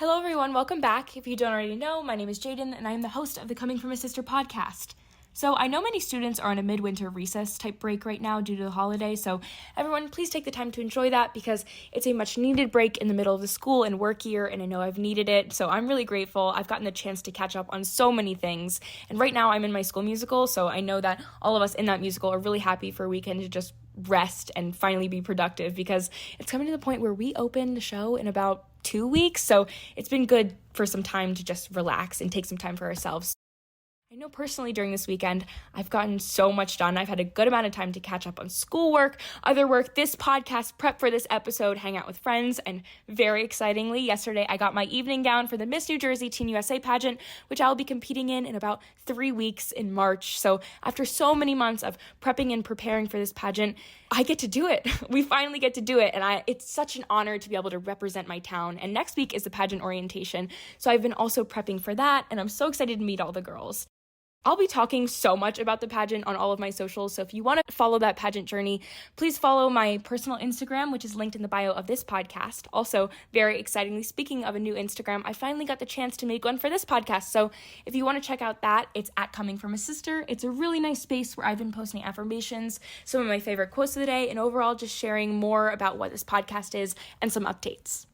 Hello everyone, welcome back. If you don't already know, my name is Jaden and I am the host of the Coming From a Sister podcast. So I know many students are on a midwinter recess type break right now due to the holiday, so everyone please take the time to enjoy that because it's a much needed break in the middle of the school and work year, and I know I've needed it, so I'm really grateful. I've gotten the chance to catch up on so many things, and right now I'm in my school musical, so I know that all of us in that musical are really happy for a weekend to just rest and finally be productive because it's coming to the point where we open the show in about 2 weeks, so it's been good for some time to just relax and take some time for ourselves. I know personally during this weekend, I've gotten so much done. I've had a good amount of time to catch up on schoolwork, other work, this podcast, prep for this episode, hang out with friends, and very excitingly, yesterday I got my evening gown for the Miss New Jersey Teen USA pageant, which I'll be competing in about 3 weeks in March. So after so many months of prepping and preparing for this pageant, I get to do it. We finally get to do it, and it's such an honor to be able to represent my town. And next week is the pageant orientation, so I've been also prepping for that, and I'm so excited to meet all the girls. I'll be talking so much about the pageant on all of my socials, so if you want to follow that pageant journey, please follow my personal Instagram, which is linked in the bio of this podcast. Also, very excitingly, speaking of a new Instagram, I finally got the chance to make one for this podcast, so if you want to check out that, it's at Coming From a Sister. It's a really nice space where I've been posting affirmations, some of my favorite quotes of the day, and overall just sharing more about what this podcast is and some updates.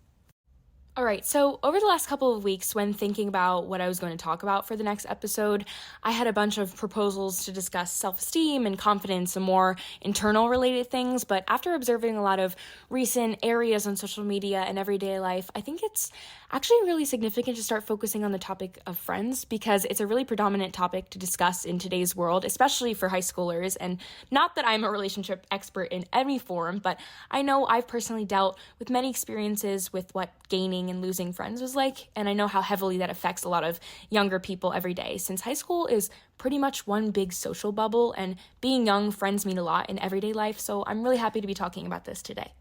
All right, so over the last couple of weeks, when thinking about what I was going to talk about for the next episode, I had a bunch of proposals to discuss self-esteem and confidence and more internal related things, but after observing a lot of recent areas on social media and everyday life, I think it's actually really significant to start focusing on the topic of friends because it's a really predominant topic to discuss in today's world, especially for high schoolers. And not that I'm a relationship expert in any form, but I know I've personally dealt with many experiences with what gaining and losing friends was like, and I know how heavily that affects a lot of younger people every day, since high school is pretty much one big social bubble, and being young, friends mean a lot in everyday life, so I'm really happy to be talking about this today.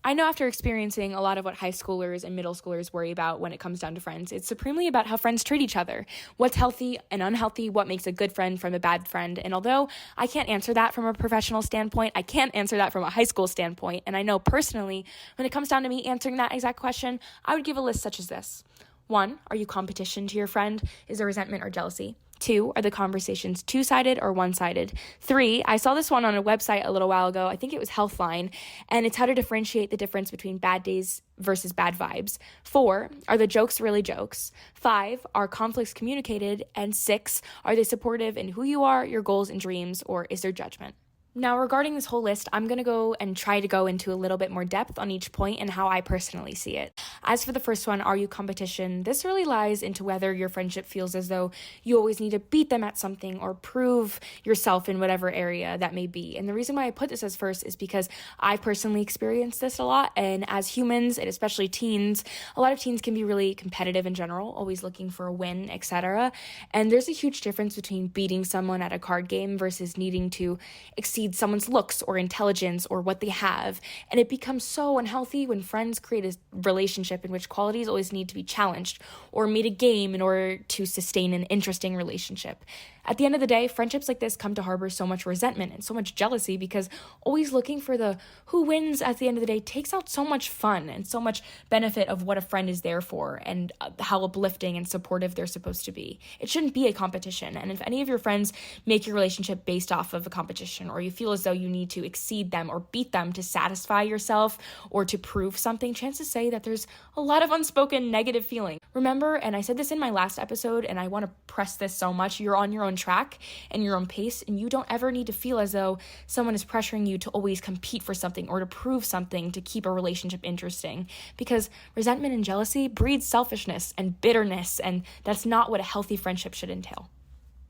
I know after experiencing a lot of what high schoolers and middle schoolers worry about when it comes down to friends, it's supremely about how friends treat each other, what's healthy and unhealthy, what makes a good friend from a bad friend. And although I can't answer that from a professional standpoint, I can't answer that from a high school standpoint. And I know personally, when it comes down to me answering that exact question, I would give a list such as this. 1, are you competition to your friend? Is there resentment or jealousy? 2, are the conversations two-sided or one-sided? 3, I saw this one on a website a little while ago. I think it was Healthline, and it's how to differentiate the difference between bad days versus bad vibes. 4, are the jokes really jokes? 5, are conflicts communicated? And 6, are they supportive in who you are, your goals and dreams, or is there judgment? Now, regarding this whole list, I'm going to go and try to go into a little bit more depth on each point and how I personally see it. As for the first one, are you competition? This really lies into whether your friendship feels as though you always need to beat them at something or prove yourself in whatever area that may be. And the reason why I put this as first is because I personally experienced this a lot. And as humans, and especially teens, a lot of teens can be really competitive in general, always looking for a win, etc. And there's a huge difference between beating someone at a card game versus needing to exceed someone's looks or intelligence or what they have. And it becomes so unhealthy when friends create a relationship in which qualities always need to be challenged or made a game in order to sustain an interesting relationship. At the end of the day, friendships like this come to harbor so much resentment and so much jealousy because always looking for the who wins at the end of the day takes out so much fun and so much benefit of what a friend is there for and how uplifting and supportive they're supposed to be. It shouldn't be a competition. And if any of your friends make your relationship based off of a competition, or you feel as though you need to exceed them or beat them to satisfy yourself or to prove something, chances say that there's a lot of unspoken negative feeling. Remember, and I said this in my last episode, and I want to press this so much, you're on your own track and your own pace, and you don't ever need to feel as though someone is pressuring you to always compete for something or to prove something to keep a relationship interesting, because resentment and jealousy breeds selfishness and bitterness, and that's not what a healthy friendship should entail.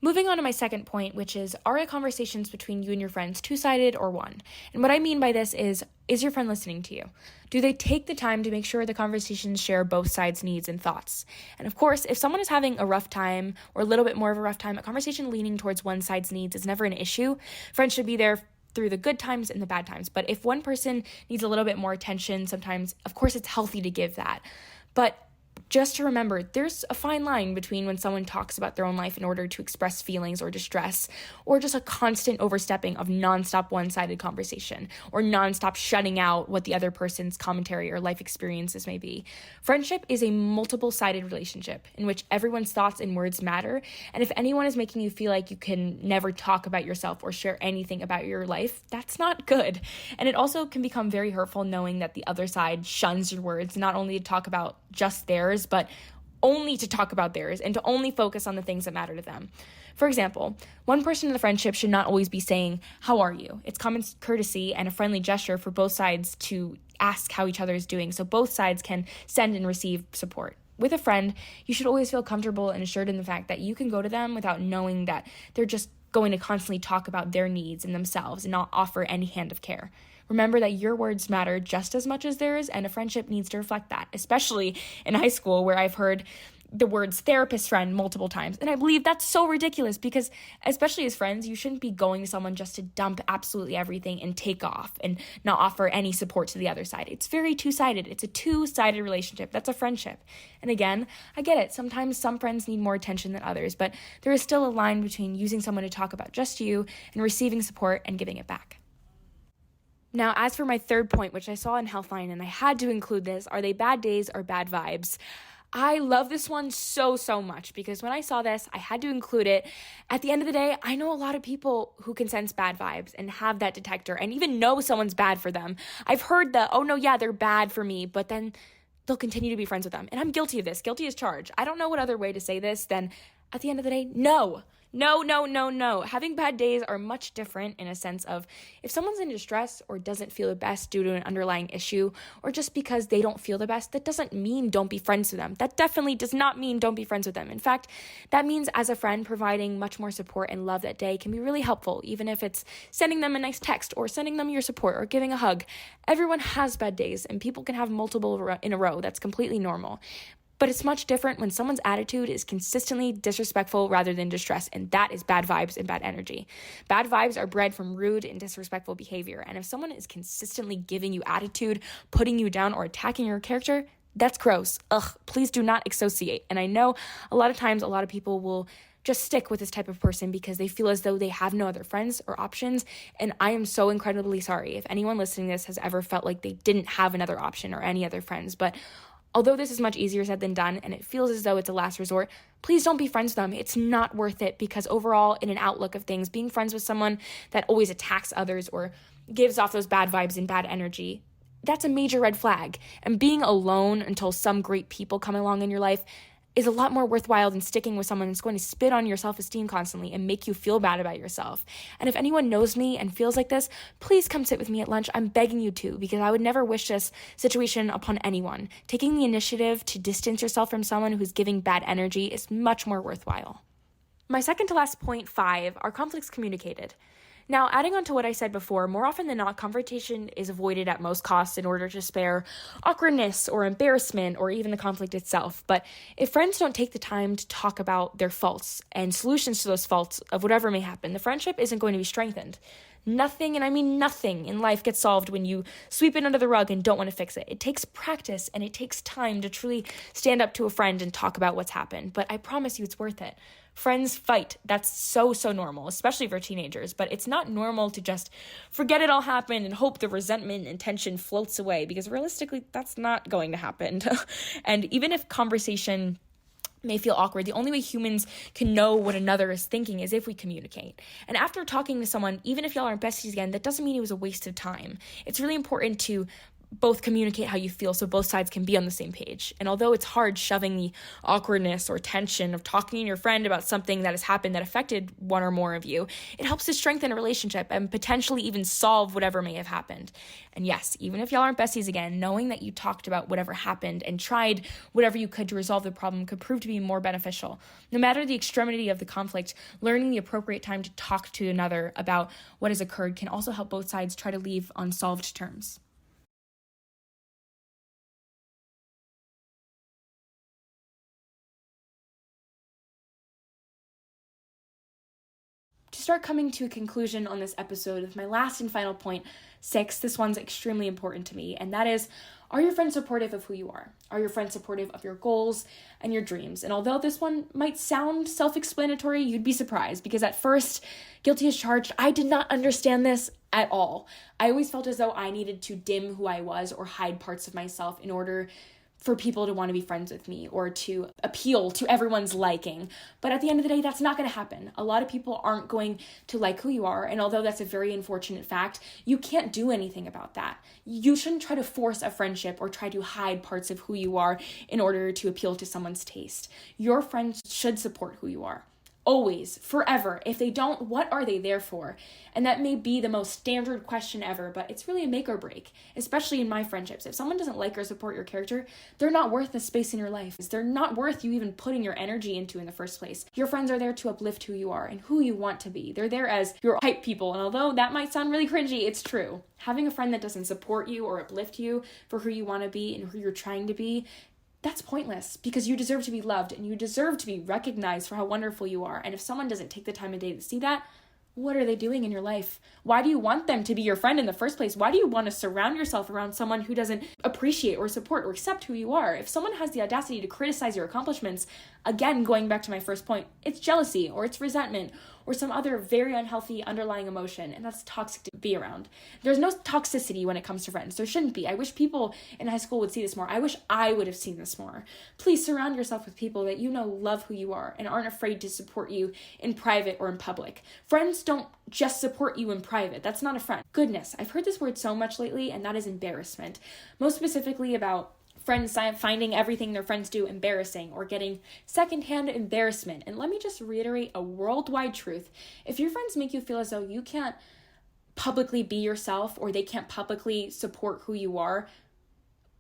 Moving on to my second point, which is, are the conversations between you and your friends two-sided or one? And what I mean by this is your friend listening to you? Do they take the time to make sure the conversations share both sides' needs and thoughts? And of course, if someone is having a rough time or a little bit more of a rough time, a conversation leaning towards one side's needs is never an issue. Friends should be there through the good times and the bad times. But if one person needs a little bit more attention, sometimes, of course, it's healthy to give that. But just to remember there's a fine line between when someone talks about their own life in order to express feelings or distress, or just a constant overstepping of nonstop one-sided conversation, or nonstop shutting out what the other person's commentary or life experiences may be. Friendship is a multiple-sided relationship in which everyone's thoughts and words matter, and if anyone is making you feel like you can never talk about yourself or share anything about your life, that's not good. And it also can become very hurtful knowing that the other side shuns your words, not only to talk about just theirs, but only to talk about theirs and to only focus on the things that matter to them. For example, one person in the friendship should not always be saying, "How are you?" It's common courtesy and a friendly gesture for both sides to ask how each other is doing, so both sides can send and receive support. With a friend, you should always feel comfortable and assured in the fact that you can go to them without knowing that they're just going to constantly talk about their needs and themselves and not offer any hand of care. Remember that your words matter just as much as theirs, and a friendship needs to reflect that, especially in high school where I've heard the words therapist friend multiple times. And I believe that's so ridiculous because, especially as friends, you shouldn't be going to someone just to dump absolutely everything and take off and not offer any support to the other side. It's very two-sided. It's a two-sided relationship. That's a friendship. And again, I get it. Sometimes some friends need more attention than others, but there is still a line between using someone to talk about just you and receiving support and giving it back. Now, as for my third point, which I saw in Healthline, and I had to include this, are they bad days or bad vibes? I love this one so much because when I saw this, I had to include it. At the end of the day, I know a lot of people who can sense bad vibes and have that detector and even know someone's bad for them. I've heard the, "Oh no, yeah, they're bad for me," but then they'll continue to be friends with them. And I'm guilty of this, guilty as charged. I don't know what other way to say this than at the end of the day, no. Having bad days are much different in a sense of if someone's in distress or doesn't feel the best due to an underlying issue or just because they don't feel the best, that doesn't mean don't be friends with them. That definitely does not mean don't be friends with them. In fact, that means as a friend, providing much more support and love that day can be really helpful, even if it's sending them a nice text or sending them your support or giving a hug. Everyone has bad days and people can have multiple in a row. That's completely normal. But it's much different when someone's attitude is consistently disrespectful rather than distress, and that is bad vibes and bad energy. Bad vibes are bred from rude and disrespectful behavior, and if someone is consistently giving you attitude, putting you down, or attacking your character, that's gross. Ugh, please do not associate. And I know a lot of times a lot of people will just stick with this type of person because they feel as though they have no other friends or options, and I am so incredibly sorry if anyone listening to this has ever felt like they didn't have another option or any other friends, but although this is much easier said than done and it feels as though it's a last resort, please don't be friends with them. It's not worth it because overall, in an outlook of things, being friends with someone that always attacks others or gives off those bad vibes and bad energy, that's a major red flag. And being alone until some great people come along in your life is a lot more worthwhile than sticking with someone that's going to spit on your self-esteem constantly and make you feel bad about yourself. And if anyone knows me and feels like this, please come sit with me at lunch. I'm begging you to, because I would never wish this situation upon anyone. Taking the initiative to distance yourself from someone who's giving bad energy is much more worthwhile. My second to last point 5 are conflicts communicated. Now, adding on to what I said before, more often than not, confrontation is avoided at most costs in order to spare awkwardness or embarrassment or even the conflict itself. But if friends don't take the time to talk about their faults and solutions to those faults of whatever may happen, the friendship isn't going to be strengthened. Nothing, and I mean nothing, in life gets solved when you sweep it under the rug and don't want to fix it. It takes practice and it takes time to truly stand up to a friend and talk about what's happened. But I promise you it's worth it. Friends fight. That's so normal, especially for teenagers. But it's not normal to just forget it all happened and hope the resentment and tension floats away, because realistically, that's not going to happen. And even if conversation may feel awkward, the only way humans can know what another is thinking is if we communicate. And after talking to someone, even if y'all aren't besties again, that doesn't mean it was a waste of time. It's really important to both communicate how you feel so both sides can be on the same page. And although it's hard shoving the awkwardness or tension of talking to your friend about something that has happened that affected one or more of you, it helps to strengthen a relationship and potentially even solve whatever may have happened. And yes, even if y'all aren't besties again, knowing that you talked about whatever happened and tried whatever you could to resolve the problem could prove to be more beneficial. No matter the extremity of the conflict, learning the appropriate time to talk to another about what has occurred can also help both sides try to leave on solved terms. To start coming to a conclusion on this episode with my last and final point, 6, this one's extremely important to me, and that is, Are your friends supportive of who you are? Are your friends supportive of your goals and your dreams? And although this one might sound self-explanatory, you'd be surprised because at first, guilty as charged, I did not understand this at all. I always felt as though I needed to dim who I was or hide parts of myself in order for people to want to be friends with me or to appeal to everyone's liking. But at the end of the day, that's not going to happen. A lot of people aren't going to like who you are. And although that's a very unfortunate fact, you can't do anything about that. You shouldn't try to force a friendship or try to hide parts of who you are in order to appeal to someone's taste. Your friends should support who you are. Always, forever. If they don't, what are they there for? And that may be the most standard question ever, but it's really a make or break, especially in my friendships. If someone doesn't like or support your character, they're not worth the space in your life. They're not worth you even putting your energy into in the first place. Your friends are there to uplift who you are and who you want to be. They're there as your hype people, and although that might sound really cringy, it's true. Having a friend that doesn't support you or uplift you for who you want to be and who you're trying to be, that's pointless because you deserve to be loved and you deserve to be recognized for how wonderful you are. And if someone doesn't take the time of day to see that, what are they doing in your life? Why do you want them to be your friend in the first place? Why do you want to surround yourself around someone who doesn't appreciate or support or accept who you are? If someone has the audacity to criticize your accomplishments, again, going back to my first point, it's jealousy or it's resentment or some other very unhealthy underlying emotion, and that's toxic to be around. There's no toxicity when it comes to friends. There shouldn't be. I wish people in high school would see this more. I wish I would have seen this more. Please surround yourself with people that you know love who you are and aren't afraid to support you in private or in public. Friends don't just support you in private. That's not a friend. Goodness, I've heard this word so much lately, and that is embarrassment. Most specifically about friends finding everything their friends do embarrassing or getting secondhand embarrassment. And let me just reiterate a worldwide truth. If your friends make you feel as though you can't publicly be yourself or they can't publicly support who you are,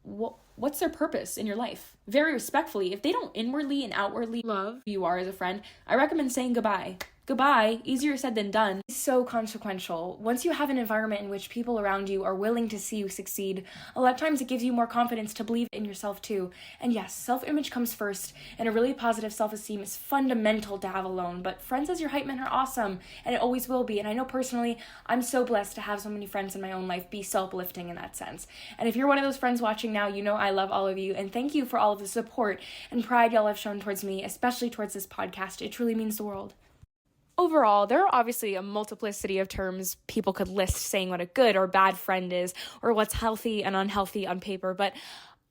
what's their purpose in your life? Very respectfully, if they don't inwardly and outwardly love who you are as a friend, I recommend saying goodbye. Goodbye, easier said than done. It's so consequential. Once you have an environment in which people around you are willing to see you succeed, a lot of times it gives you more confidence to believe in yourself too. And yes, self-image comes first, and a really positive self-esteem is fundamental to have alone, but friends as your hype men are awesome, and it always will be. And I know personally, I'm so blessed to have so many friends in my own life be self-lifting in that sense. And if you're one of those friends watching now, you know I love all of you, and thank you for all of the support and pride y'all have shown towards me, especially towards this podcast. It truly means the world. Overall, there are obviously a multiplicity of terms people could list saying what a good or bad friend is, or what's healthy and unhealthy on paper, but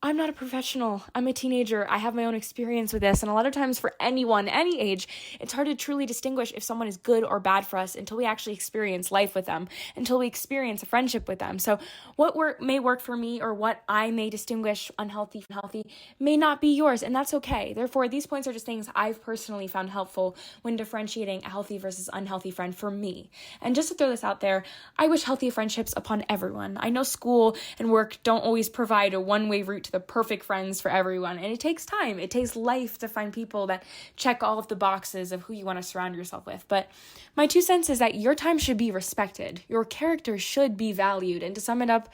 I'm not a professional. I'm a teenager. I have my own experience with this. And a lot of times for anyone, any age, it's hard to truly distinguish if someone is good or bad for us until we actually experience life with them, until we experience a friendship with them. So what may work for me or what I may distinguish unhealthy from healthy may not be yours, and that's okay. Therefore, these points are just things I've personally found helpful when differentiating a healthy versus unhealthy friend for me. And just to throw this out there, I wish healthy friendships upon everyone. I know school and work don't always provide a one-way route to the perfect friends for everyone. And it takes time. It takes life to find people that check all of the boxes of who you want to surround yourself with. But my 2 cents is that your time should be respected. Your character should be valued. And to sum it up,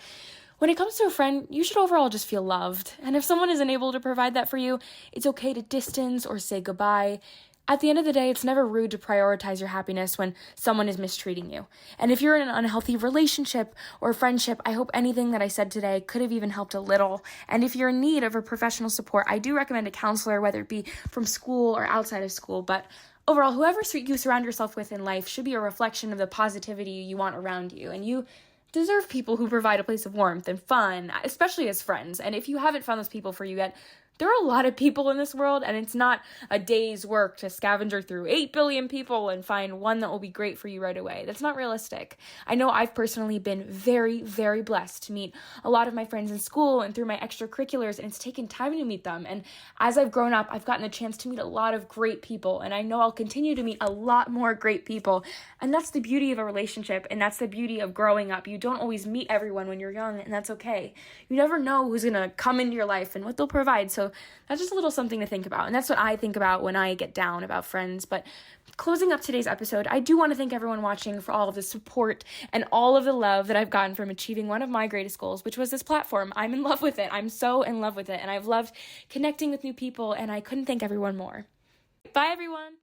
when it comes to a friend, you should overall just feel loved. And if someone isn't able to provide that for you, it's okay to distance or say goodbye. At the end of the day, it's never rude to prioritize your happiness when someone is mistreating you. And if you're in an unhealthy relationship or friendship, I hope anything that I said today could have even helped a little. And if you're in need of a professional support, I do recommend a counselor, whether it be from school or outside of school. But overall, whoever you surround yourself with in life should be a reflection of the positivity you want around you. And you deserve people who provide a place of warmth and fun, especially as friends. And if you haven't found those people for you yet, there are a lot of people in this world, and it's not a day's work to scavenger through 8 billion people and find one that will be great for you right away. That's not realistic. I know I've personally been very, very blessed to meet a lot of my friends in school and through my extracurriculars, and it's taken time to meet them. And as I've grown up, I've gotten the chance to meet a lot of great people, and I know I'll continue to meet a lot more great people. And that's the beauty of a relationship, and that's the beauty of growing up. You don't always meet everyone when you're young, and that's okay. You never know who's going to come into your life and what they'll provide. So that's just a little something to think about. And that's what I think about when I get down about friends. But closing up today's episode, I do want to thank everyone watching for all of the support and all of the love that I've gotten from achieving one of my greatest goals, which was this platform. I'm in love with it. I'm so in love with it. And I've loved connecting with new people, and I couldn't thank everyone more. Bye, everyone.